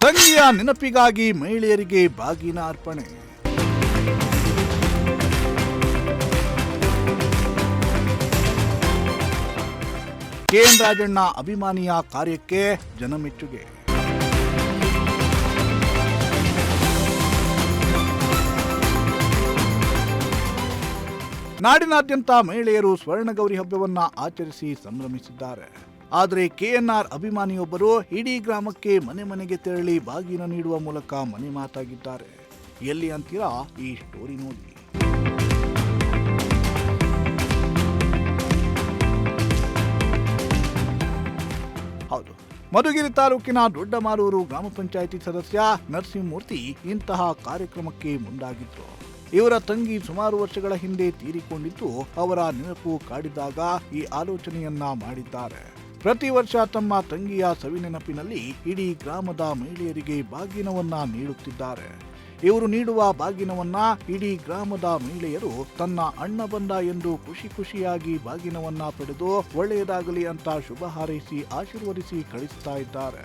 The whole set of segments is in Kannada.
ತಂಗಿಯ ನೆನಪಿಗಾಗಿ ಮಹಿಳೆಯರಿಗೆ ಬಾಗಿನ ಅರ್ಪಣೆ. ಕೆಎನ್ ರಾಜಣ್ಣ ಅಭಿಮಾನಿಯ ಕಾರ್ಯಕ್ಕೆ ಜನಮೆಚ್ಚುಗೆ. ನಾಡಿನಾದ್ಯಂತ ಮಹಿಳೆಯರು ಸ್ವರ್ಣಗೌರಿ ಹಬ್ಬವನ್ನ ಆಚರಿಸಿ ಸಂಭ್ರಮಿಸಿದ್ದಾರೆ. ಆದರೆ ಕೆಎನ್ಆರ್ ಅಭಿಮಾನಿಯೊಬ್ಬರು ಇಡೀ ಗ್ರಾಮಕ್ಕೆ ಮನೆ ಮನೆಗೆ ತೆರಳಿ ಬಾಗಿನ ನೀಡುವ ಮೂಲಕ ಮನೆ ಮಾತಾಗಿದ್ದಾರೆ. ಎಲ್ಲಿ ಅಂತೀರಾ? ಈ ಸ್ಟೋರಿ ನೋಡಿ. ಹೌದು, ಮಧುಗಿರಿ ತಾಲೂಕಿನ ದೊಡ್ಡಮಾರೂರು ಗ್ರಾಮ ಪಂಚಾಯಿತಿ ಸದಸ್ಯ ನರಸಿಂಹಮೂರ್ತಿ ಇಂತಹ ಕಾರ್ಯಕ್ರಮಕ್ಕೆ ಮುಂದಾಗಿದ್ರು. ಇವರ ತಂಗಿ ಸುಮಾರು ವರ್ಷಗಳ ಹಿಂದೆ ತೀರಿಕೊಂಡಿದ್ದು, ಅವರ ನೆನಪು ಕಾಡಿದಾಗ ಈ ಆಲೋಚನೆಯನ್ನ ಮಾಡಿದ್ದಾರೆ. ಪ್ರತಿ ವರ್ಷ ತಮ್ಮ ತಂಗಿಯ ಸವಿನೆನಪಿನಲ್ಲಿ ಇಡೀ ಗ್ರಾಮದ ಮಹಿಳೆಯರಿಗೆ ಬಾಗಿನವನ್ನ ನೀಡುತ್ತಿದ್ದಾರೆ. ಇವರು ನೀಡುವ ಬಾಗಿನವನ್ನ ಇಡೀ ಗ್ರಾಮದ ಮಹಿಳೆಯರು ತನ್ನ ಅಣ್ಣ ಬಂದ ಎಂದು ಖುಷಿಯಾಗಿ ಬಾಗಿನವನ್ನ ಪಡೆದು ಒಳ್ಳೆಯದಾಗಲಿ ಅಂತ ಶುಭ ಹಾರೈಸಿ ಆಶೀರ್ವದಿಸಿ ಕಳಿಸ್ತಾ ಇದ್ದಾರೆ.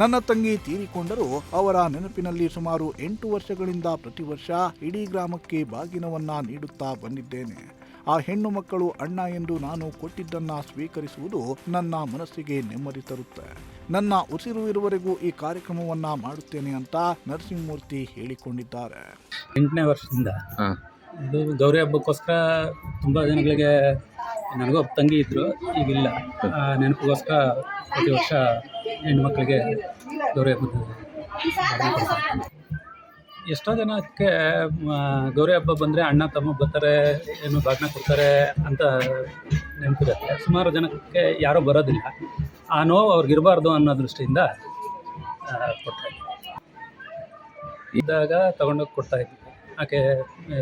ನನ್ನ ತಂಗಿ ತೀರಿಕೊಂಡರೂ ಅವರ ನೆನಪಿನಲ್ಲಿ ಸುಮಾರು 8 ವರ್ಷಗಳಿಂದ ಪ್ರತಿ ವರ್ಷ ಇಡೀ ಗ್ರಾಮಕ್ಕೆ ಬಾಗಿನವನ್ನ ನೀಡುತ್ತಾ ಬಂದಿದ್ದೇನೆ. ಆ ಹೆಣ್ಣು ಮಕ್ಕಳು ಅಣ್ಣ ಎಂದು ನಾನು ಕೊಟ್ಟಿದ್ದನ್ನ ಸ್ವೀಕರಿಸುವುದು ನನ್ನ ಮನಸ್ಸಿಗೆ ನೆಮ್ಮದಿ ತರುತ್ತೆ. ನನ್ನ ಉಸಿರು ಇರುವವರೆಗೂ ಈ ಕಾರ್ಯಕ್ರಮವನ್ನ ಮಾಡುತ್ತೇನೆ ಅಂತ ನರಸಿಂಹಮೂರ್ತಿ ಹೇಳಿಕೊಂಡಿದ್ದಾರೆ. 8ನೇ ವರ್ಷದಿಂದ ಇದು ಗೌರಿ ಹಬ್ಬಕ್ಕೋಸ್ಕರ ತುಂಬ ಜನಗಳಿಗೆ, ನನಗೂ ತಂಗಿ ಇದ್ದರು, ಈಗಿಲ್ಲ. ನೆನಪಿಗೋಸ್ಕರ ಪ್ರತಿ ವರ್ಷ ಹೆಣ್ಮಕ್ಳಿಗೆ ಗೌರಿ ಹಬ್ಬದ ಎಷ್ಟೋ ಜನಕ್ಕೆ ಗೌರಿ ಹಬ್ಬ ಬಂದರೆ ಅಣ್ಣ ತಮ್ಮ ಬರ್ತಾರೆ, ಏನು ಬಾಗಿನ ಕೊಡ್ತಾರೆ ಅಂತ ನೆನಪಿರುತ್ತೆ. ಸುಮಾರು ಜನಕ್ಕೆ ಯಾರೂ ಬರೋದಿಲ್ಲ. ಆ ನೋವು ಅವ್ರಿಗಿರಬಾರ್ದು ಅನ್ನೋ ದೃಷ್ಟಿಯಿಂದ ಕೊಡ್ತಾಯಿದ್ವಿ. ಇದ್ದಾಗ ತೊಗೊಂಡೋಗಿ ಕೊಡ್ತಾಯಿದ್ವಿ. ಆಕೆ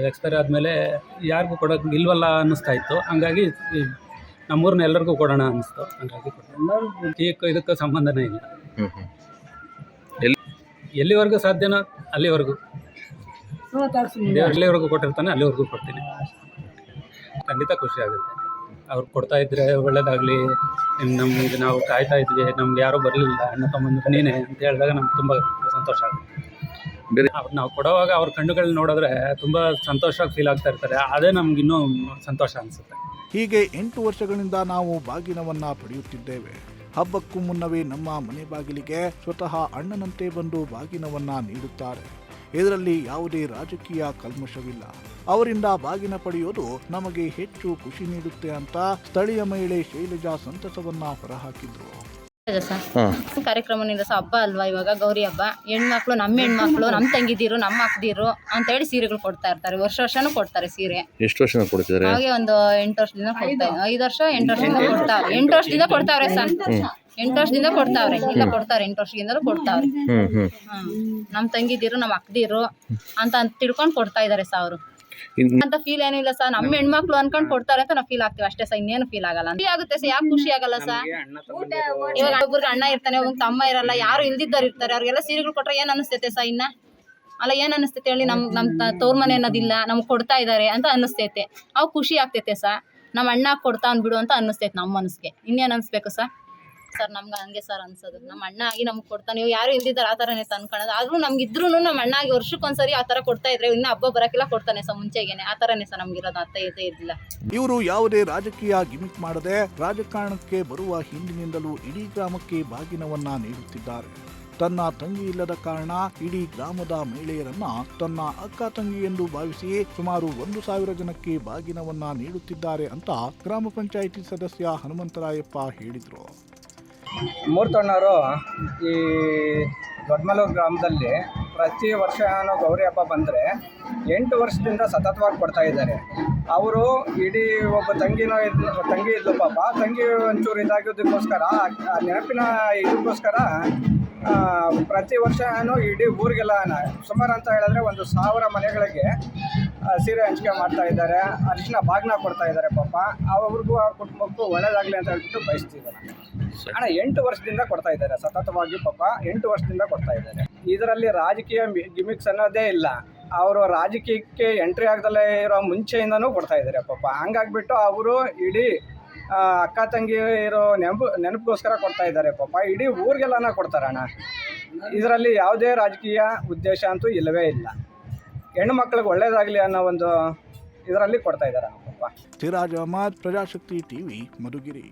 ಎಕ್ಸ್ಪೈರ್ ಆದಮೇಲೆ ಯಾರಿಗೂ ಕೊಡೋಕೆ ಇಲ್ವಲ್ಲ ಅನ್ನಿಸ್ತಾ ಇತ್ತು. ಹಂಗಾಗಿ ನಮ್ಮೂರನ್ನ ಎಲ್ಲರಿಗೂ ಕೊಡೋಣ ಅನ್ನಿಸ್ತು. ಹಂಗಾಗಿ ಇದಕ್ಕೂ ಸಂಬಂಧನೇ ಇಲ್ಲ. ಎಲ್ಲಿವರೆಗೂ ಸಾಧ್ಯನೋ ಅಲ್ಲಿವರೆಗೂ, ಎಲ್ಲಿವರೆಗೂ ಕೊಟ್ಟಿರ್ತಾನೆ ಅಲ್ಲಿವರೆಗೂ ಕೊಡ್ತೀನಿ. ಖಂಡಿತ ಖುಷಿ ಆಗುತ್ತೆ. ಅವ್ರು ಕೊಡ್ತಾ ಇದ್ರೆ ಒಳ್ಳೇದಾಗಲಿ, ನಮ್ಗೆ ನಾವು ಕಾಯ್ತಾ ಇದ್ವಿ, ನಮ್ಗೆ ಯಾರೂ ಬರಲಿಲ್ಲ, ಅಣ್ಣ ತಮ್ಮಂದ್ರೆ ನೀನೇ ಅಂತ ಹೇಳಿದಾಗ ನಮ್ಗೆ ತುಂಬ ಸಂತೋಷ ಆಗುತ್ತೆ. ಅವ್ರು ನಾವು ಕೊಡುವಾಗ ಅವ್ರ ಕಣ್ಣುಗಳನ್ನ ನೋಡಿದ್ರೆ ತುಂಬ ಸಂತೋಷವಾಗಿ ಫೀಲ್ ಆಗ್ತಾ ಇರ್ತಾರೆ. ಅದೇ ನಮ್ಗೆ ಇನ್ನೂ ಸಂತೋಷ ಅನಿಸುತ್ತೆ. ಹೀಗೆ 8 ವರ್ಷಗಳಿಂದ ನಾವು ಬಾಗಿನವನ್ನ ಪಡೆಯುತ್ತಿದ್ದೇವೆ. ಹಬ್ಬಕ್ಕೂ ಮುನ್ನವೇ ನಮ್ಮ ಮನೆ ಬಾಗಿಲಿಗೆ ಸ್ವತಃ ಅಣ್ಣನಂತೆ ಬಂದು ಬಾಗಿನವನ್ನ ನೀಡುತ್ತಾರೆ. ಇದರಲ್ಲಿ ಯಾವುದೇ ರಾಜಕೀಯ ಕಲ್ಮಶವಿಲ್ಲ. ಅವರಿಂದ ಬಾಗಿನ ಪಡೆಯೋದು ನಮಗೆ ಹೆಚ್ಚು ಖುಷಿ ನೀಡುತ್ತೆ ಅಂತ ಸ್ಥಳೀಯ ಮಹಿಳೆ ಶೈಲಜಾ ಸಂತಸವನ್ನ ಹೊರಹಾಕಿದ್ರು. ಕಾರ್ಯಕ್ರಮದಿಂದ ಹಬ್ಬ ಅಲ್ವಾ, ಇವಾಗ ಗೌರಿ ಹಬ್ಬ. ಹೆಣ್ಮಕ್ಳು, ನಮ್ಮ ಹೆಣ್ಮಕ್ಳು, ನಮ್ಮ ತಂಗಿದಿರು, ನಮ್ಮ ಅಕ್ಕದಿರು ಅಂತ ಹೇಳಿ ಸೀರೆಗಳು ಕೊಡ್ತಾ ಇರ್ತಾರೆ. ವರ್ಷನೂ ಕೊಡ್ತಾರೆ ಸೀರೆ. ಎಷ್ಟು ವರ್ಷ ಕೊಡ್ತಿದ್ದಾರೆ? ಹಾಗೆ ಒಂದು 8 ವರ್ಷದಿಂದ ಕೊಡ್ತಾರೆ. 5 ವರ್ಷ 8 ವರ್ಷದಿಂದ ಕೊಡ್ತಾವ್ರೆ. 8 ವರ್ಷದಿಂದ ಕೊಡ್ತಾವ್ರೆ ಸರ್. 8 ವರ್ಷದಿಂದ ಕೊಡ್ತಾವ್ರೆ. ಇಲ್ಲ ಕೊಡ್ತಾರೆ, 8 ವರ್ಷದಿಂದಲೂ ಕೊಡ್ತಾವ್ರೆ. ನಮ್ಮ ತಂಗಿದಿರು, ನಮ್ಮ ಅಕ್ಕದಿರು ಅಂತ ತಿಳ್ಕೊಂಡು ಕೊಡ್ತಾ ಇದಾರೆ ಸರ್. ಅವರು ಅಂತ ಫೀಲ್ ಏನೂ ಇಲ್ಲ ಸರ್. ನಮ್ಮ ಹೆಣ್ಮಕ್ಳು ಅನ್ಕೊಂಡು ಕೊಡ್ತಾರೆ ಅಂತ ನಾವು ಫೀಲ್ ಆಗ್ತೀವಿ ಅಷ್ಟೇ ಸರ್. ಇನ್ನೇನು ಫೀಲ್ ಆಗಲ್ಲ. ಖುಷಿ ಆಗುತ್ತೆ ಸರ್. ಯಾಕೆ ಖುಷಿ ಆಗಲ್ಲ ಸರ್? ಇವಾಗ ಒಬ್ಬರಿಗೆ ಅಣ್ಣ ಇರ್ತಾನೆ, ಒಬ್ಬ ತಮ್ಮ ಇರಲ್ಲ, ಯಾರು ಇಲ್ದಿದ್ದವ್ರು ಇರ್ತಾರೆ. ಅವ್ರಿಗೆಲ್ಲ ಸೀರೆಗಳು ಕೊಟ್ರೆ ಏನ್ ಅನಿಸ್ತೈತೆ ಸರ್? ಇನ್ನ ಅಲ್ಲ, ಏನ್ ಅನಿಸ್ತೈತೆ ಹೇಳಿ? ನಮ್ಮ ತವ್ರ ಮನೆ ಅನ್ನೋದಿಲ್ಲ, ನಮ್ಗೆ ಕೊಡ್ತಾ ಇದಾರೆ ಅಂತ ಅನ್ನಿಸ್ತೈತೆ. ಅವ್ ಖುಷಿ ಆಗ್ತೈತೆ ಸರ್. ನಮ್ಮ ಅಣ್ಣ ಕೊಡ್ತಾವ್ ಬಿಡು ಅಂತ ಅನ್ನಿಸ್ತೈತೆ ನಮ್ಮ ಮನಸ್ಸಿಗೆ. ಇನ್ನೇನು ಅನಿಸ್ಬೇಕು ಸರ್? ನಮ್ಗೆ ಹಂಗೆ ಸರ್ ಅನ್ಸೋದು. ನಮ್ಮ ಅಣ್ಣ ಆಗಿ ನಮ್ಗೆ ಕೊಡ್ತಾನೆ. ನೀವು ಯಾರು ಇಲ್ದಿದ್ದಾರೆ ಆ ಥರನೇ ತಂದ್ಕೊಳ್ಳೋದು. ಆದ್ರೂ ನಮ್ಗೆ ಇದ್ರೂ ನಮ್ಮ ಅಣ್ಣ ಆಗಿ ವರ್ಷಕ್ಕೊಂದ್ಸರಿ ಆ ಥರ ಕೊಡ್ತಾ ಇದ್ರೆ ಇನ್ನು ಹಬ್ಬ ಬರೋಕ್ಕೆಲ್ಲ ಕೊಡ್ತಾನೆ ಸರ್. ಮುಂಚೆಗೇನೆ ಆ ಥರನೇ ಸರ್ ನಮ್ಗಿರೋದು. ಅರ್ಥ ಇದ್ದಿಲ್ಲ. ಇವರು ಯಾವುದೇ ರಾಜಕೀಯ ಗಿಮಿಕ್ ಮಾಡದೆ ರಾಜಕಾರಣಕ್ಕೆ ಬರುವ ಹಿಂದಿನಿಂದಲೂ ಇಡೀ ಗ್ರಾಮಕ್ಕೆ ಬಾಗಿನವನ್ನ ನೀಡುತ್ತಿದ್ದಾರೆ. ತನ್ನ ತಂಗಿ ಇಲ್ಲದ ಕಾರಣ ಇಡೀ ಗ್ರಾಮದ ಮಹಿಳೆಯರನ್ನ ತನ್ನ ಅಕ್ಕ ತಂಗಿ ಎಂದು ಭಾವಿಸಿ ಸುಮಾರು 1,000 ಜನಕ್ಕೆ ಬಾಗಿನವನ್ನ ನೀಡುತ್ತಿದ್ದಾರೆ ಅಂತ ಗ್ರಾಮ ಪಂಚಾಯಿತಿ ಸದಸ್ಯ ಹನುಮಂತರಾಯಪ್ಪ ಹೇಳಿದರು. ಮೂರ್ತಣ್ಣವರು ಈ ದೊಡ್ಡಮಲ್ಲೂರು ಗ್ರಾಮದಲ್ಲಿ ಪ್ರತಿ ವರ್ಷ ಗೌರಿ ಹಬ್ಬ ಬಂದರೆ 8 ವರ್ಷದಿಂದ ಸತತವಾಗಿ ಕೊಡ್ತಾ ಇದ್ದಾರೆ. ಅವರು ಇಡೀ ಒಬ್ಬ ತಂಗಿ ಇದ್ದು ಪಾಪ, ತಂಗಿ ಒಂಚೂರು ಇದಾಗೋದಕ್ಕೋಸ್ಕರ, ನೆನಪಿನ ಇದಕ್ಕೋಸ್ಕರ ಪ್ರತಿ ವರ್ಷ ಇಡೀ ಊರಿಗೆಲ್ಲ ಸುಮಾರು ಅಂತ ಹೇಳಿದ್ರೆ 1,000 ಮನೆಗಳಿಗೆ ಸೀರೆ ಹಂಚಿಕೆ ಮಾಡ್ತಾ ಇದ್ದಾರೆ. ಅರಿಶಿನ ಬಾಗಿನ ಕೊಡ್ತಾ ಇದ್ದಾರೆ. ಪಾಪ ಅವ್ರಿಗೂ ಅವ್ರ ಕುಟುಂಬಕ್ಕೂ ಒಳ್ಳೇದಾಗಲಿ ಅಂತ ಹೇಳ್ಬಿಟ್ಟು ಬಯಸ್ತಿದ್ದಾರೆ. ಅಣ್ಣ 8 ವರ್ಷದಿಂದ ಕೊಡ್ತಾ ಇದ್ದಾರೆ ಸತತವಾಗಿ. ಪಾಪ 8 ವರ್ಷದಿಂದ ಕೊಡ್ತಾ ಇದ್ದಾರೆ. ಇದರಲ್ಲಿ ರಾಜಕೀಯ ಗಿಮಿಕ್ಸ್ ಅನ್ನೋದೇ ಇಲ್ಲ. ಅವರು ರಾಜಕೀಯಕ್ಕೆ ಎಂಟ್ರಿ ಆಗದಲ್ಲೇ ಇರೋ ಮುಂಚೆಯಿಂದನೂ ಕೊಡ್ತಾ ಇದ್ದಾರೆ ಪಾಪ. ಹಂಗಾಗ್ಬಿಟ್ಟು ಅವರು ಇಡೀ ಅಕ್ಕ ತಂಗಿ ಇರೋ ನೆನಪಿಗೋಸ್ಕರ ಕೊಡ್ತಾ ಇದ್ದಾರೆ ಪಾಪ. ಇಡೀ ಊರಿಗೆಲ್ಲನ ಕೊಡ್ತಾರಣ್ಣ. ಇದರಲ್ಲಿ ಯಾವುದೇ ರಾಜಕೀಯ ಉದ್ದೇಶ ಅಂತೂ ಇಲ್ಲವೇ ಇಲ್ಲ. ಹೆಣ್ಣು ಮಕ್ಕಳಿಗೆ ಒಳ್ಳೇದಾಗಲಿ ಅನ್ನೋ ಒಂದು ಇದರಲ್ಲಿ ಕೊಡ್ತಾ ಇದ್ದಾರೆ ಪಾಪ. ಸಿರಾಜ್ ಅಹಮದ್, ಪ್ರಜಾಶಕ್ತಿ ಟಿವಿ, ಮಧುಗಿರಿ.